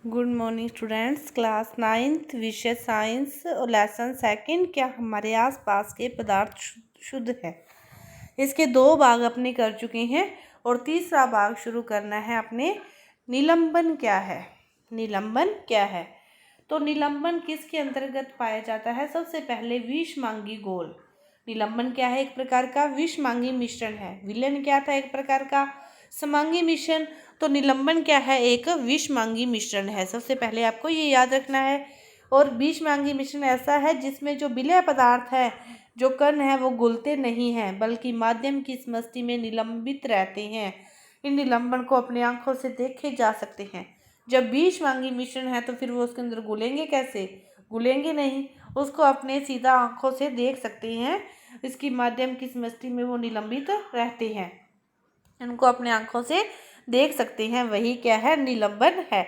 Good morning students, class 9th विषय science और lesson second क्या हमारे आसपास के पदार्थ शुद्ध है। इसके 2 भाग अपने कर चुके हैं और तीसरा भाग शुरू करना है अपने। निलंबन क्या है? निलंबन क्या है? तो निलंबन किसके अंतर्गत पाया जाता है? सबसे पहले विषमांगी घोल। निलंबन क्या है? एक प्रकार का विषमांगी मिश्रण है। विलयन क्या था? एक प्रकार का समांगी मिश्रण। तो निलंबन क्या है? एक विषमांगी मिश्रण है। सबसे पहले आपको ये याद रखना है। और विषमांगी मिश्रण ऐसा है जिसमें जो विलय पदार्थ है, जो कण है, वो घुलते नहीं हैं बल्कि माध्यम की समष्टि में निलंबित रहते हैं। इन निलंबन को अपनी आंखों से देखे जा सकते हैं। जब विषमांगी मिश्रण है तो फिर वो उसके अंदर घुलेंगे कैसे? घुलेंगे नहीं, उसको अपने सीधा आंखों से देख सकते हैं। इसकी माध्यम की समष्टि में वो निलंबित रहते हैं, इनको अपने आंखों से देख सकते हैं। वही क्या है? निलंबन है।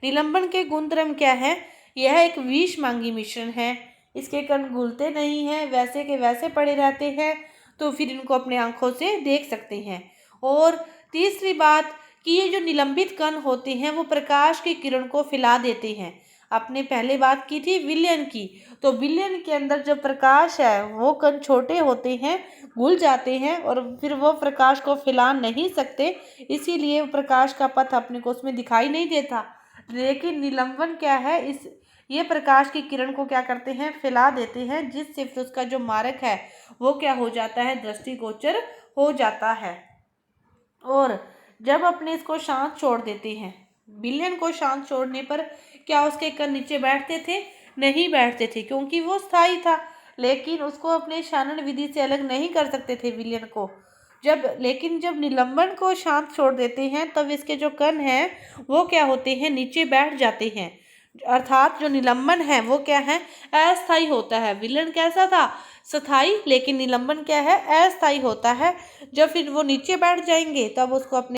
निलंबन के गुणधर्म क्या है? यह एक विषमांगी मिश्रण है। इसके कण घुलते नहीं हैं, वैसे के वैसे पड़े रहते हैं, तो फिर इनको अपने आंखों से देख सकते हैं। और तीसरी बात कि ये जो निलंबित कण होते हैं वो प्रकाश की किरण को फैला देते हैं। आपने पहले बात की थी विलयन की, तो विलयन के अंदर जो प्रकाश है वो कण छोटे होते हैं, घुल जाते हैं और फिर वो प्रकाश को फैला नहीं सकते, इसीलिए प्रकाश का पथ अपने को उसमें दिखाई नहीं देता। लेकिन निलंबन क्या है? ये प्रकाश की किरण को क्या करते हैं? फैला देते हैं, जिससे फिर उसका जो मारक है वो क्या हो जाता है? दृष्टिगोचर हो जाता है। और जब अपने इसको शांत छोड़ देते हैं, विलयन को शांत छोड़ने पर क्या उसके कण नीचे बैठते थे? नहीं बैठते थे, क्योंकि वो स्थायी था। लेकिन उसको अपने शानन विधि से अलग नहीं कर सकते थे विलयन को। लेकिन जब निलंबन को शांत छोड़ देते हैं तब इसके जो कण हैं वो क्या होते हैं? नीचे बैठ जाते हैं। अर्थात जो निलंबन है वो क्या है? अस्थायी होता है। विलयन कैसा था? स्थायी। लेकिन निलंबन क्या है? अस्थायी होता है। जब फिर वो नीचे बैठ जाएंगे तब उसको अपने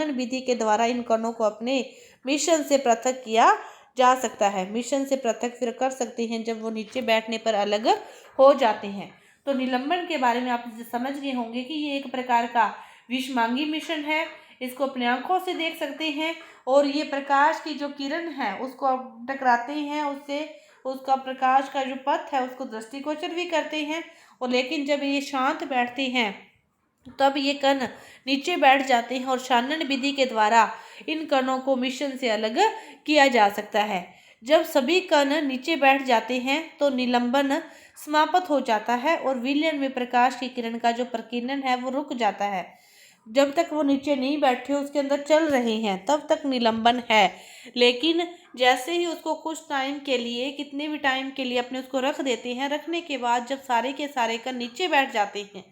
विधि के द्वारा इन कणों को अपने मिश्रण से पृथक किया जा सकता है। मिश्रण से पृथक फिर कर सकते हैं जब वो नीचे बैठने पर अलग हो जाते हैं। तो निलंबन के बारे में आप समझ गए होंगे कि ये एक प्रकार का विषमांगी मिश्रण है। इसको अपने आंखों से देख सकते हैं और ये प्रकाश की जो किरण है उसको आप टकराते हैं, उससे उसका प्रकाश का जो पथ है उसको दृष्टिगोचर भी करते हैं। और लेकिन जब ये शांत बैठते हैं तब ये कण नीचे बैठ जाते हैं और शानन विधि के द्वारा इन कणों को मिश्रण से अलग किया जा सकता है। जब सभी कण नीचे बैठ जाते हैं तो निलंबन समाप्त हो जाता है और विलयन में प्रकाश की किरण का जो प्रकीर्णन है वो रुक जाता है। जब तक वो नीचे नहीं बैठे उसके अंदर चल रहे हैं तब तक निलंबन है। लेकिन जैसे ही उसको कुछ टाइम के लिए, कितने भी टाइम के लिए अपने उसको रख देते हैं, रखने के बाद जब सारे के सारे कण नीचे बैठ जाते हैं,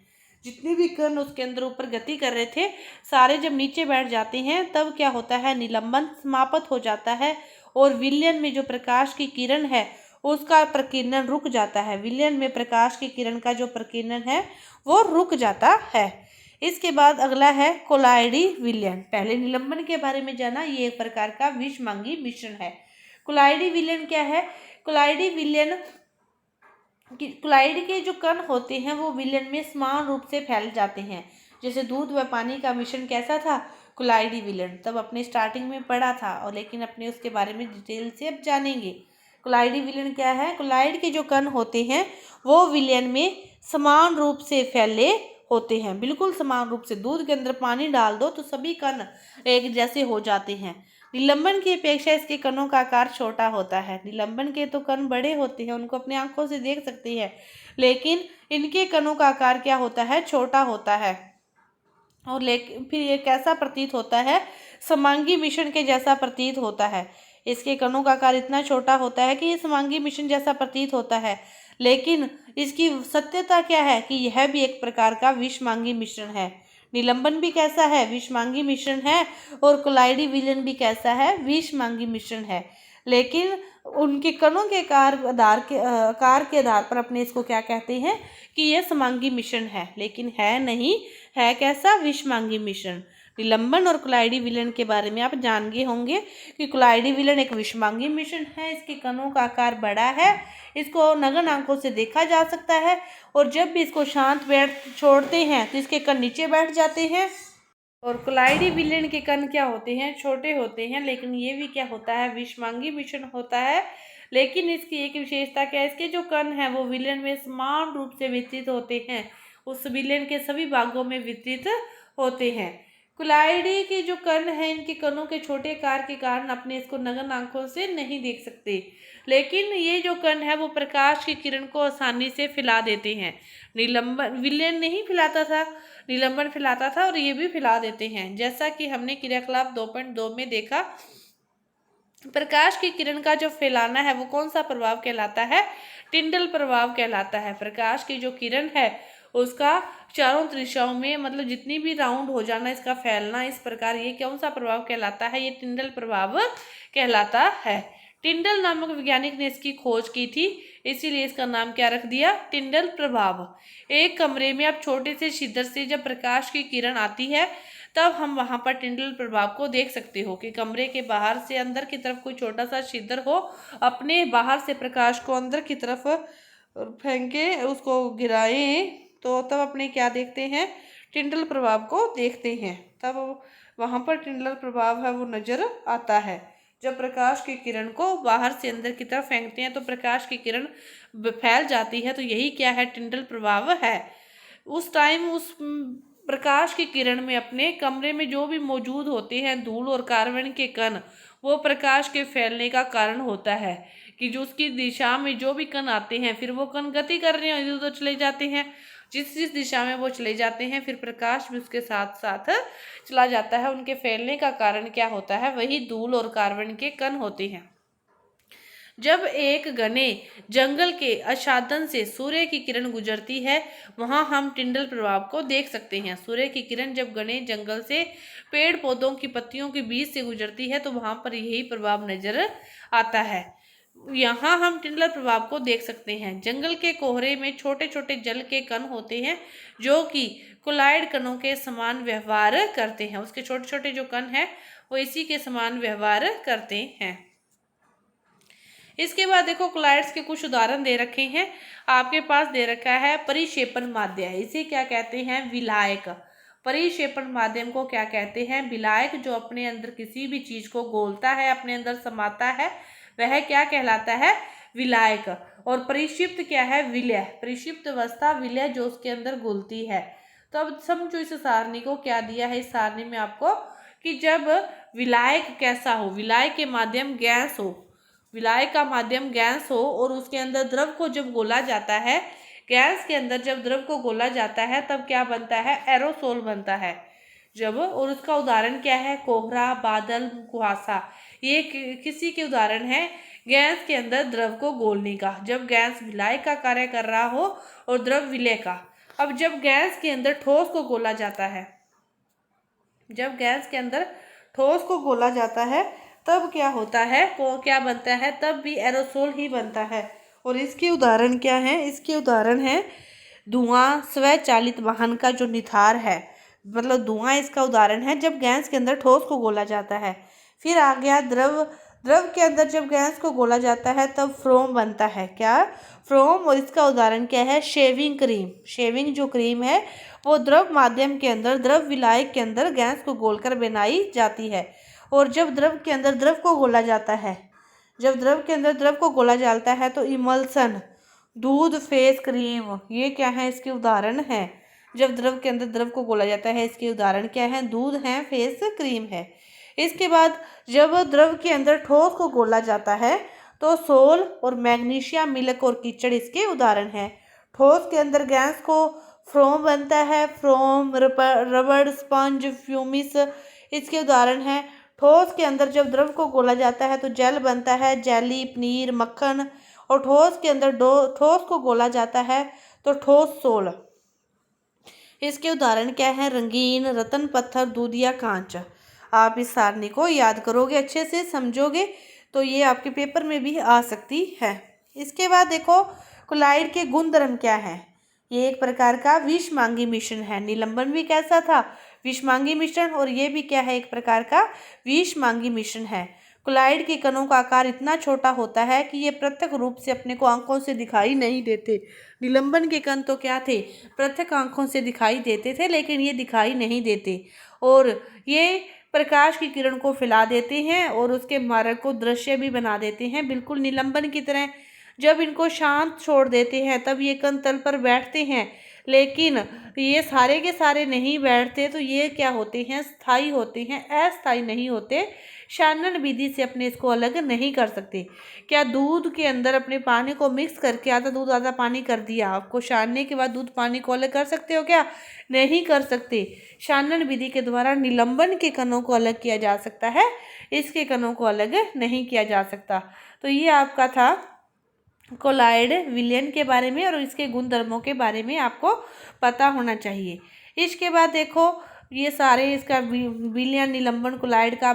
जितने भी कण उसके अंदर ऊपर गति कर रहे थे सारे जब नीचे बैठ जाते हैं तब क्या होता है? निलंबन समाप्त हो जाता है और विलयन में जो प्रकाश की किरण है उसका प्रकीर्णन रुक जाता है। विलयन में प्रकाश की किरण का जो प्रकीर्णन है वो रुक जाता है। इसके बाद अगला है कोलाइडी विलयन। पहले निलंबन के बारे में जाना, ये एक प्रकार का विषमांगी मिश्रण है। कोलाइडी विलयन क्या है? कोलाइडी विलयन क्लोराइड के जो कण होते हैं वो विलयन में समान रूप से फैल जाते हैं। जैसे दूध व पानी का मिश्रण कैसा था? क्लोराइडी विलयन। तब अपने स्टार्टिंग में पढ़ा था और लेकिन अपने उसके बारे में डिटेल से अब जानेंगे। क्लोराइडी विलयन क्या है? क्लोराइड के जो कण होते हैं वो विलयन में समान रूप से फैले होते हैं, बिल्कुल समान रूप से। दूध के अंदर पानी डाल दो तो सभी कण एक जैसे हो जाते हैं। निलंबन की अपेक्षा इसके कणों का आकार छोटा होता है। निलंबन के तो कण बड़े होते हैं, उनको अपने आंखों से देख सकते हैं, लेकिन इनके कणों का आकार क्या होता है? छोटा होता है। और लेकिन फिर ये कैसा प्रतीत होता है? समांगी मिश्रण के जैसा प्रतीत होता है। इसके कणों का आकार इतना छोटा होता है कि ये समांगी मिश्रण जैसा प्रतीत होता है। लेकिन इसकी सत्यता क्या है? कि यह भी एक प्रकार का विषमांगी मिश्रण है। निलंबन भी कैसा है? विषमांगी मिश्रण है। और कोलाइडी विलयन भी कैसा है? विषमांगी मिश्रण है। लेकिन उनके कणों के आकार के आधार पर अपने इसको क्या कहते हैं? कि यह समांगी मिश्रण है, लेकिन है नहीं। है कैसा? विषमांगी मिश्रण। निलंबन और कोलाइडी विलयन के बारे में आप जान गए होंगे कि कोलाइडी विलयन एक विषमांगी मिश्रण है। इसके कणों का आकार बड़ा है, इसको नग्न आंखों से देखा जा सकता है और जब भी इसको शांत छोड़ते हैं तो इसके कण नीचे बैठ जाते हैं और कोलाइडी विलेन के कण क्या होते हैं, छोटे होते हैं, लेकिन ये भी क्या होता है, विषमांगी मिश्रण होता है। लेकिन इसकी एक विशेषता क्या है, इसके जो कण हैं वो विलेन में समान रूप से वितरित होते हैं, उस विलेन के सभी भागों में वितरित होते हैं। कोलाइडी के जो कण हैं, इनके कणों के छोटे आकार के कारण अपने इसको नग्न आंखों से नहीं देख सकते, लेकिन ये जो कण है वो प्रकाश की किरण को आसानी से फैला देते हैं। निलंबन विलेन नहीं फैलाता था, निलंबन फैलाता था, और ये भी फैला देते हैं। जैसा कि हमने क्रियाकलाप 2.2 में देखा, प्रकाश की किरण का जो फैलाना है वो कौन सा प्रभाव कहलाता है, टिंडल प्रभाव कहलाता है। प्रकाश की जो किरण है उसका चारों दिशाओं में, मतलब जितनी भी राउंड हो जाना, इसका फैलना इस प्रकार, ये कौन सा प्रभाव कहलाता है, ये टिंडल प्रभाव कहलाता है। टिंडल नामक वैज्ञानिक ने इसकी खोज की थी, इसीलिए इसका नाम क्या रख दिया, टिंडल प्रभाव। एक कमरे में आप छोटे से छिद्र से जब प्रकाश की किरण आती है तब हम वहां पर टिंडल प्रभाव को देख सकते हो कि कमरे के बाहर से अंदर की तरफ कोई छोटा सा छिद्र हो, अपने बाहर से प्रकाश को अंदर की तरफ फेंके, उसको गिराएं, तो तब अपने क्या देखते हैं, टिंडल प्रभाव को देखते हैं। तब वहां पर टिंडल प्रभाव है वो नजर आता है। जब प्रकाश की किरण को बाहर से अंदर की तरफ फेंकते हैं तो प्रकाश की किरण फैल जाती है, तो यही क्या है, टिंडल प्रभाव है। उस टाइम उस प्रकाश की किरण में अपने कमरे में जो भी मौजूद होते हैं धूल और कार्बन के कण, वो प्रकाश के फैलने का कारण होता है कि जो उसकी दिशा में जो भी कण आते हैं, फिर वो कण गति कर रहे हैं, इधर उधर चले जाते हैं, जिस जिस दिशा में वो चले जाते हैं फिर प्रकाश भी उसके साथ साथ चला जाता है। उनके फैलने का कारण क्या होता है, वही धूल और कार्बन के कण होते हैं। जब एक घने जंगल के आच्छादन से सूर्य की किरण गुजरती है, वहां हम टिंडल प्रभाव को देख सकते हैं। सूर्य की किरण जब घने जंगल से पेड़ पौधों की पत्तियों के बीच से गुजरती है तो वहां पर यही प्रभाव नजर आता है। यहाँ हम टिंडल प्रभाव को देख सकते हैं। जंगल के कोहरे में छोटे छोटे जल के कण होते हैं जो कि कोलाइड कणों के समान व्यवहार करते हैं। उसके छोटे छोटे जो कण हैं वो इसी के समान व्यवहार करते हैं। इसके बाद देखो कोलाइड्स के कुछ उदाहरण दे रखे हैं, आपके पास दे रखा है परिक्षेपण माध्यम। इसे क्या कहते हैं, विलायक। परिक्षेपण माध्यम को क्या कहते हैं, विलायक। जो अपने अंदर किसी भी चीज को गोलता है, अपने अंदर समाता है, वह क्या कहलाता है, विलायक। और परिक्षिप्त क्या है, विलय। परिक्षिप्त अवस्था विलय जो उसके अंदर घुलती है। तो अब समझो इस सारणी को क्या दिया है, इस सारणी में आपको कि जब विलायक कैसा हो, विलायक के माध्यम गैस हो, विलायक का माध्यम गैस हो और उसके अंदर द्रव को जब घोला जाता है, गैस के अंदर जब द्रव को घोला जाता है तब क्या बनता है, एरोसोल बनता है जब। और उसका उदाहरण क्या है, कोहरा, बादल, कुहासा। ये किसी के उदाहरण है गैस के अंदर द्रव को घोलने का, जब गैस विलायक का कार्य कर रहा हो और द्रव विलय का। अब जब गैस के अंदर ठोस को घोला जाता है, जब गैस के अंदर ठोस को घोला जाता है तब क्या होता है, को क्या बनता है, तब भी एरोसोल ही बनता है। और इसके उदाहरण क्या हैं, इसके उदाहरण है धुआं, स्वचालित वाहन का जो निथार है, मतलब धुआं इसका उदाहरण है जब गैस के अंदर ठोस को घोला जाता है। फिर आ गया द्रव। द्रव के अंदर जब गैस को घोला जाता है तब फ्रोम बनता है, क्या, फ्रोम। और इसका उदाहरण क्या है, शेविंग क्रीम। शेविंग जो क्रीम है वो द्रव माध्यम के अंदर, द्रव विलायक के अंदर गैस को घोलकर बनाई जाती है। और जब द्रव के अंदर द्रव को घोला जाता है, जब द्रव के अंदर द्रव को घोला जाता है तो इमल्सन, दूध, फेस क्रीम, ये क्या है, इसके उदाहरण हैं। जब द्रव के अंदर द्रव को घोला जाता है, इसके उदाहरण क्या है, दूध है, फेस क्रीम है। इसके बाद जब द्रव के अंदर ठोस को घोला जाता है तो सोल और मैग्नीशियम, मिल्क और कीचड़ इसके उदाहरण हैं। ठोस के अंदर गैस को फ्रोम बनता है, फ्रोम, रबड़, स्पंज, फ्यूमिस इसके उदाहरण हैं। ठोस के अंदर जब द्रव को घोला जाता है तो जेल बनता है, जेली, पनीर, मक्खन। और ठोस के अंदर ठोस को घोला जाता है तो ठोस सोल। इसके उदाहरण क्या है, रंगीन, रतन पत्थर, दूध या कांच। आप इस सारणी को याद करोगे, अच्छे से समझोगे तो ये आपके पेपर में भी आ सकती है। इसके बाद देखो कोलाइड के गुणधर्म क्या है। ये एक प्रकार का विषमांगी मिश्रण है। निलंबन भी कैसा था, विषमांगी मिश्रण, और ये भी क्या है, एक प्रकार का विषमांगी मिश्रण है। कोलाइड के कणों का आकार इतना छोटा होता है कि ये प्रत्यक्ष रूप से अपने को आंखों से दिखाई नहीं देते। निलंबन के कण तो क्या थे, प्रत्यक्ष आंखों से दिखाई देते थे, लेकिन ये दिखाई नहीं देते। और ये प्रकाश की किरण को फैला देते हैं और उसके मार्ग को दृश्य भी बना देते हैं, बिल्कुल निलंबन की तरह। जब इनको शांत छोड़ देते हैं तब ये कण तल पर बैठते हैं, लेकिन ये सारे के सारे नहीं बैठते, तो ये क्या होते हैं, स्थायी होते हैं, अस्थायी नहीं होते। शानन विधि से अपने इसको अलग नहीं कर सकते। क्या दूध के अंदर अपने पानी को मिक्स करके आधा दूध आधा पानी कर दिया, आपको छानने के बाद दूध पानी को अलग कर सकते हो क्या? नहीं कर सकते। शानन विधि के द्वारा निलंबन के कणों को अलग किया जा सकता है, इसके कणों को अलग नहीं किया जा सकता। तो ये आपका था कोलॉइड विलयन के बारे में, और इसके गुणधर्मों के बारे में आपको पता होना चाहिए। इसके बाद देखो ये सारे इसका विलयन, निलंबन, कोलॉइड का,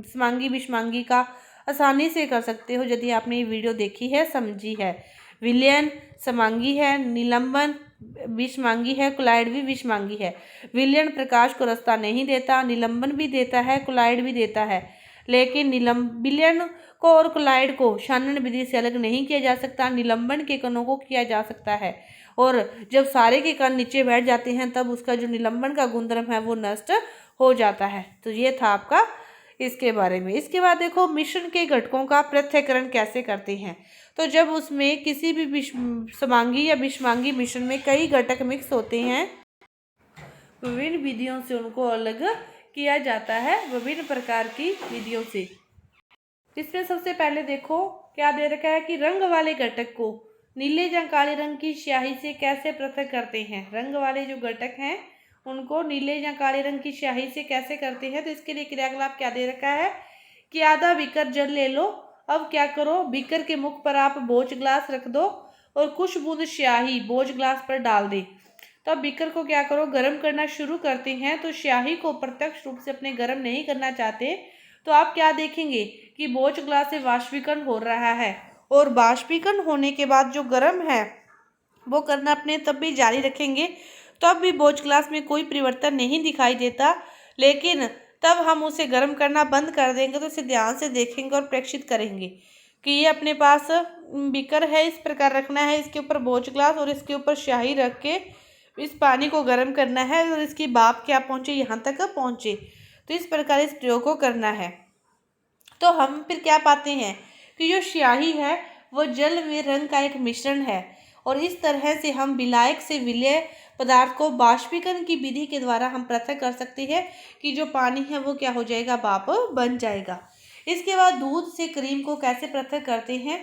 समांगी विषमांगी का आसानी से कर सकते हो यदि आपने ये वीडियो देखी है, समझी है। विलयन समांगी है, निलंबन विषमांगी है, कोलॉइड भी विषमांगी है। विलयन प्रकाश को रास्ता नहीं देता, निलंबन भी देता है, कोलॉइड भी देता है, लेकिन विलयन को और कोलॉइड को शानन विधि से अलग नहीं किया जा सकता। निलंबन के कणों को किया जा सकता है, और जब सारे के कण नीचे बैठ जाते हैं तब उसका जो निलंबन का गुणधर्म है वो नष्ट हो जाता है। तो ये था आपका इसके बारे में। इसके बाद देखो मिश्रण के घटकों का पृथक्करण कैसे करते हैं। तो जब उसमें किसी भी समांगी या विषमांगी मिश्रण में कई घटक मिक्स होते हैं, विभिन्न विधियों से उनको अलग किया जाता है, विभिन्न प्रकार की विधियों से। इसमें सबसे पहले देखो क्या दे रखा है कि रंग वाले घटक को नीले या काले रंग की स्याही से कैसे पृथक करते हैं। रंग वाले जो घटक हैं उनको नीले या काले रंग की स्याही से कैसे करते हैं। तो इसके लिए क्रियाकलाप क्या दे रखा है कि आधा बीकर जल ले लो। अब क्या करो, बीकर के मुख पर आप बोझ ग्लास रख दो और कुछ बूंद स्याही बोझ ग्लास पर डाल दे। तब बीकर को क्या करो, गर्म करना शुरू करते हैं। तो स्याही को प्रत्यक्ष रूप से अपने गर्म नहीं करना चाहते, तो आप क्या देखेंगे कि बोझ ग्लास से वाष्पीकरण हो रहा है, और वाष्पीकरण होने के बाद जो गर्म है वो करना अपने तब भी जारी रखेंगे। तब भी बोझ ग्लास में कोई परिवर्तन नहीं दिखाई देता, लेकिन तब हम उसे गर्म करना बंद कर देंगे। तो इसे ध्यान से देखेंगे और प्रेक्षित करेंगे कि ये अपने पास बीकर है, इस प्रकार रखना है, इसके ऊपर बोझ ग्लास और इसके ऊपर स्याही रख के इस पानी को गर्म करना है, और इसकी भाप क्या पहुँचे, यहाँ तक पहुँचे। तो इस प्रकार इस प्रयोग को करना है। तो हम फिर क्या पाते हैं कि जो स्याही है वो जल में रंग का एक मिश्रण है, और इस तरह से हम विलायक से विलय पदार्थ को बाष्पीकरण की विधि के द्वारा हम पृथक कर सकते हैं कि जो पानी है वो क्या हो जाएगा, भाप बन जाएगा। इसके बाद दूध से क्रीम को कैसे पृथक करते हैं।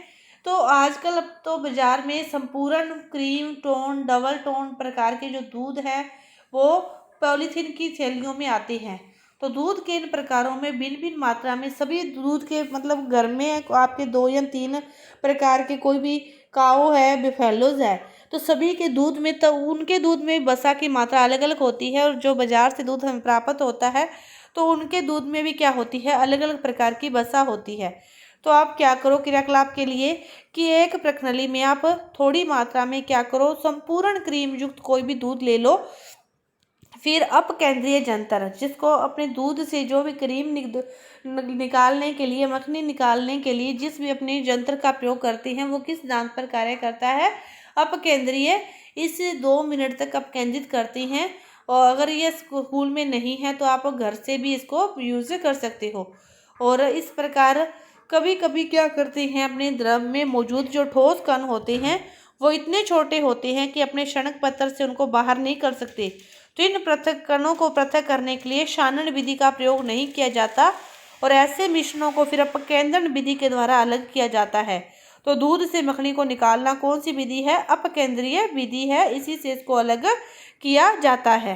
तो आजकल अब तो बाजार में संपूर्ण क्रीम, टोन, डबल टोन प्रकार के जो दूध है वो पॉलीथीन की थैलियों में आते हैं। तो दूध के इन प्रकारों में भिन्न भिन्न मात्रा में सभी दूध के, मतलब घर में आपके 2 या 3 प्रकार के कोई भी काऊ है, बिफेलोज है, तो सभी के दूध में, तो उनके दूध में वसा की मात्रा अलग अलग होती है, और जो बाजार से दूध हमें प्राप्त होता है तो उनके दूध में भी क्या होती है, अलग अलग प्रकार की वसा होती है। तो आप क्या करो क्रियाकलाप के लिए कि एक प्रणाली में आप थोड़ी मात्रा में क्या करो, संपूर्ण क्रीम युक्त कोई भी दूध ले लो। फिर अपकेंद्रीय जंतर, जिसको अपने दूध से जो भी क्रीम निकालने के लिए, मक्खनी निकालने के लिए जिस भी अपने यंत्र का प्रयोग करते हैं वो किस दांत पर कार्य करता है, अपकेंद्रीय। इसे 2 मिनट तक अपकेंद्रित करते हैं, और अगर ये स्कूल में नहीं है तो आप घर से भी इसको यूज कर सकते हो। और इस प्रकार कभी कभी क्या करते हैं, अपने द्रव में मौजूद जो ठोस कण होते हैं वो इतने छोटे होते हैं कि अपने क्षणक पत्र से उनको बाहर नहीं कर सकते। तो इन पृथक कणों को पृथक करने के लिए शानन विधि का प्रयोग नहीं किया जाता, और ऐसे मिश्रणों को फिर अपकेंद्रण विधि के द्वारा अलग किया जाता है। तो दूध से मक्खनी को निकालना कौन सी विधि है, अपकेंद्रीय विधि है, इसी से इसको अलग किया जाता है।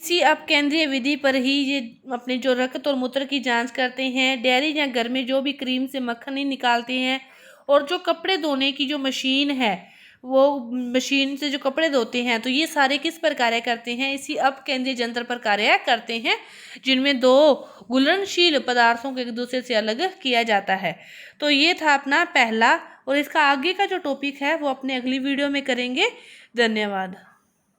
इसी अपकेंद्रीय विधि पर ही ये अपने जो रक्त और मूत्र की जांच करते हैं, डेयरी या घर में जो भी क्रीम से मक्खनी निकालते हैं, और जो कपड़े धोने की जो मशीन है वो मशीन से जो कपड़े धोते हैं, तो ये सारे किस पर कार्य करते हैं, इसी अपकेंद्रीय जंत्र पर कार्य करते हैं, जिनमें 2 घुलनशील पदार्थों को एक दूसरे से अलग किया जाता है। तो ये था अपना पहला, और इसका आगे का जो टॉपिक है वो अपने अगली वीडियो में करेंगे। धन्यवाद।